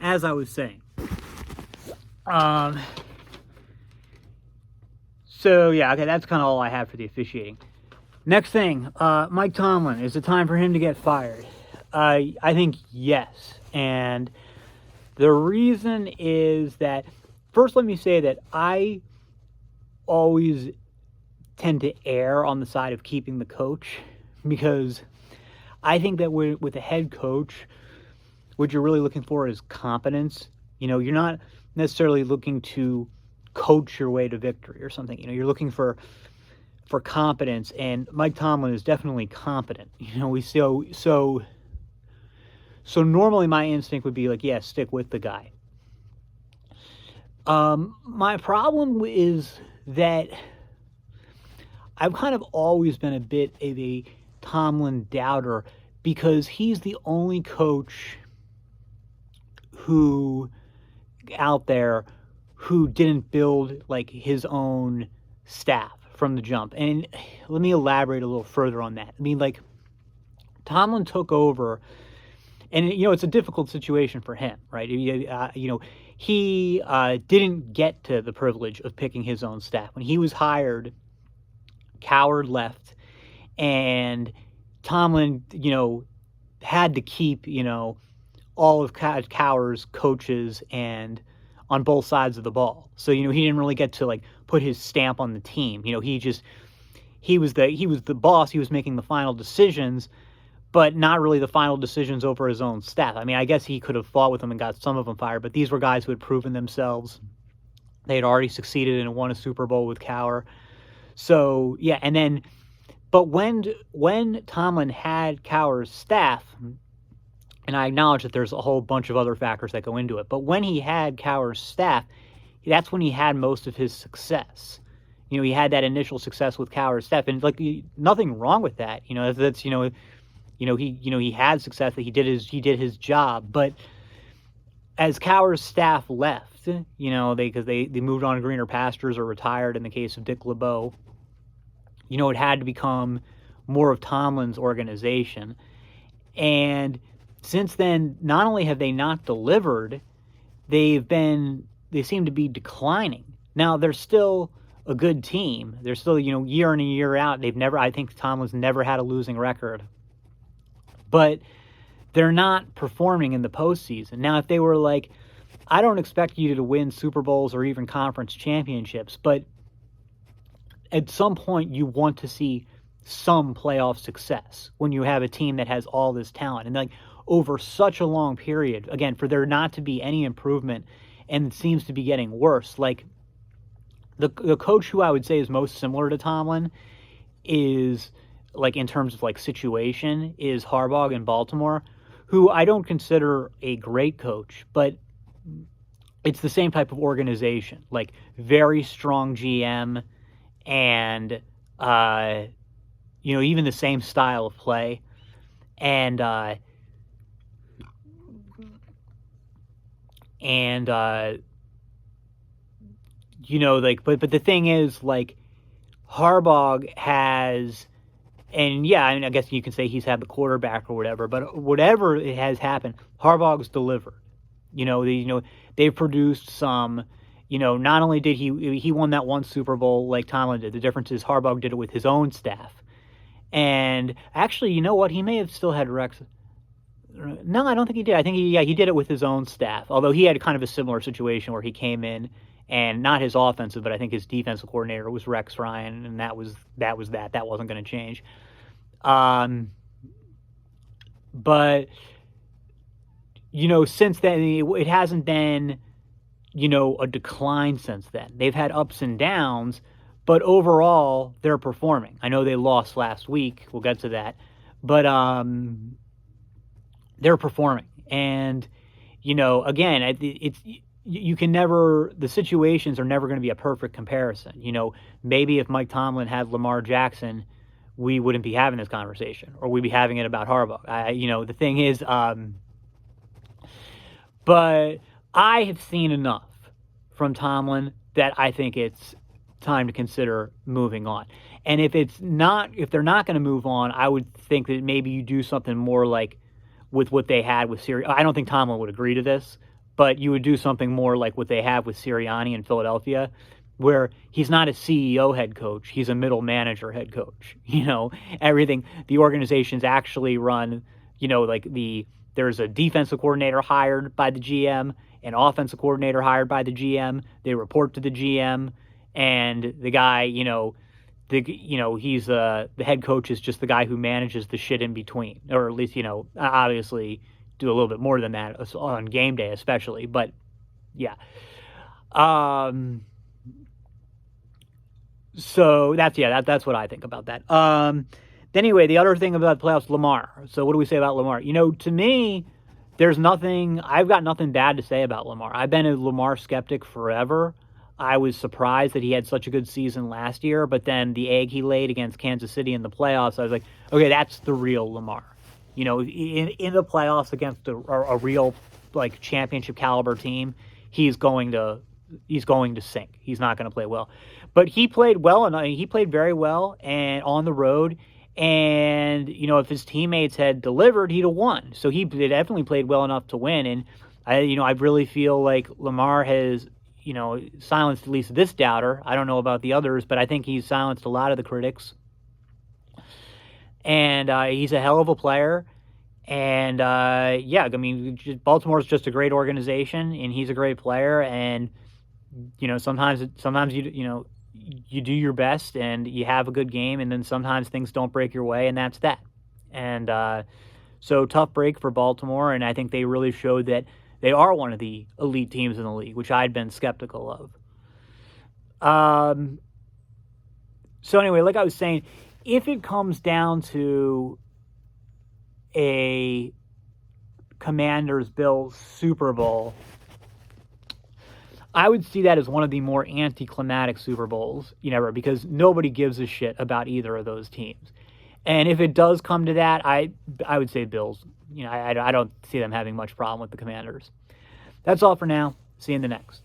as I was saying. So yeah, okay, that's kind of all I have for the officiating. Next thing, Mike Tomlin. Is it time for him to get fired? I think yes, and the reason is that, first, let me say that I always tend to err on the side of keeping the coach, because I think that with a head coach, what you're really looking for is competence. You're not necessarily looking to coach your way to victory or something. You're looking for competence, and Mike Tomlin is definitely competent. So normally my instinct would be like, yeah, stick with the guy. My problem is that I've kind of always been a bit of a Tomlin doubter, because he's the only coach who out there who didn't build like his own staff from the jump. And let me elaborate a little further on that. I mean, like, Tomlin took over, and it's a difficult situation for him, right? He didn't get to the privilege of picking his own staff. When he was hired, Coward left, and Tomlin, had to keep, all of Cowher's coaches and on both sides of the ball. So, he didn't really get to like put his stamp on the team. He was the boss. He was making the final decisions, but not really the final decisions over his own staff. I mean, I guess he could have fought with them and got some of them fired, but these were guys who had proven themselves. They had already succeeded and won a Super Bowl with Cowher. So, yeah, and then, but when Tomlin had Cowher's staff, and I acknowledge that there's a whole bunch of other factors that go into it, but when he had Cowher's staff, that's when he had most of his success. He had that initial success with Cowher's staff, and like, nothing wrong with that. That's he had success, that he did his job. But as Cowher's staff left, because they moved on to greener pastures or retired in the case of Dick LeBeau, it had to become more of Tomlin's organization. And since then, not only have they not delivered, they seem to be declining. Now, they're still a good team. They're still, year in and year out, I think Tomlin's never had a losing record. But they're not performing in the postseason. Now, if they were like, I don't expect you to win Super Bowls or even conference championships, but at some point you want to see some playoff success when you have a team that has all this talent. And like, over such a long period, again, for there not to be any improvement, and it seems to be getting worse. Like, the coach who I would say is most similar to Tomlin is, like, in terms of like situation, is Harbaugh in Baltimore, who I don't consider a great coach, but it's the same type of organization, like very strong GM, and even the same style of play, and like, but the thing is, like, Harbaugh has, and yeah, I mean, I guess you can say he's had the quarterback or whatever, but whatever it has happened, Harbaugh's delivered. They've produced some. Not only did he won that one Super Bowl like Tomlin did. The difference is Harbaugh did it with his own staff. And actually, you know what? He may have still had Rex. No, I don't think he did. I think he did it with his own staff. Although he had kind of a similar situation where he came in, and not his offensive, but I think his defensive coordinator was Rex Ryan, and that was that. That wasn't going to change. But since then, it hasn't been, a decline since then. They've had ups and downs, but overall, they're performing. I know they lost last week. We'll get to that. But they're performing. And, again, it's you can never, the situations are never going to be a perfect comparison. Maybe if Mike Tomlin had Lamar Jackson, we wouldn't be having this conversation, or we'd be having it about Harbaugh. The thing is, but I have seen enough from Tomlin that I think it's time to consider moving on. And if they're not going to move on, I would think that maybe you do something more like with what they had with Sirianni. I don't think Tomlin would agree to this, but you would do something more like what they have with Sirianni in Philadelphia, where he's not a CEO head coach, he's a middle manager head coach. Everything, the organization's actually run, like there's a defensive coordinator hired by the GM, an offensive coordinator hired by the GM. They report to the GM, and the guy, he's the head coach is just the guy who manages the shit in between, or at least obviously do a little bit more than that on game day, especially. But yeah, so that's what I think about that. Anyway, the other thing about the playoffs, Lamar. So what do we say about Lamar? To me, I've got nothing bad to say about Lamar. I've been a Lamar skeptic forever. I was surprised that he had such a good season last year, but then the egg he laid against Kansas City in the playoffs, I was like, okay, that's the real Lamar. In the playoffs against a real like championship caliber team, he's going to sink. He's not going to play well. But he played well, and he played very well and on the road. And, if his teammates had delivered, he'd have won. So he definitely played well enough to win. And I really feel like Lamar has, silenced at least this doubter. I don't know about the others, but I think he's silenced a lot of the critics. And he's a hell of a player. And Baltimore's just a great organization, and he's a great player. And sometimes you do your best and you have a good game, and then sometimes things don't break your way, and that's that. And so tough break for Baltimore, and I think they really showed that they are one of the elite teams in the league, which I'd been skeptical of. So anyway, like I was saying, if it comes down to a Commanders-Bills Super Bowl, I would see that as one of the more anticlimactic Super Bowls ever, because nobody gives a shit about either of those teams. And if it does come to that, I would say Bills. I don't see them having much problem with the Commanders. That's all for now. See you in the next.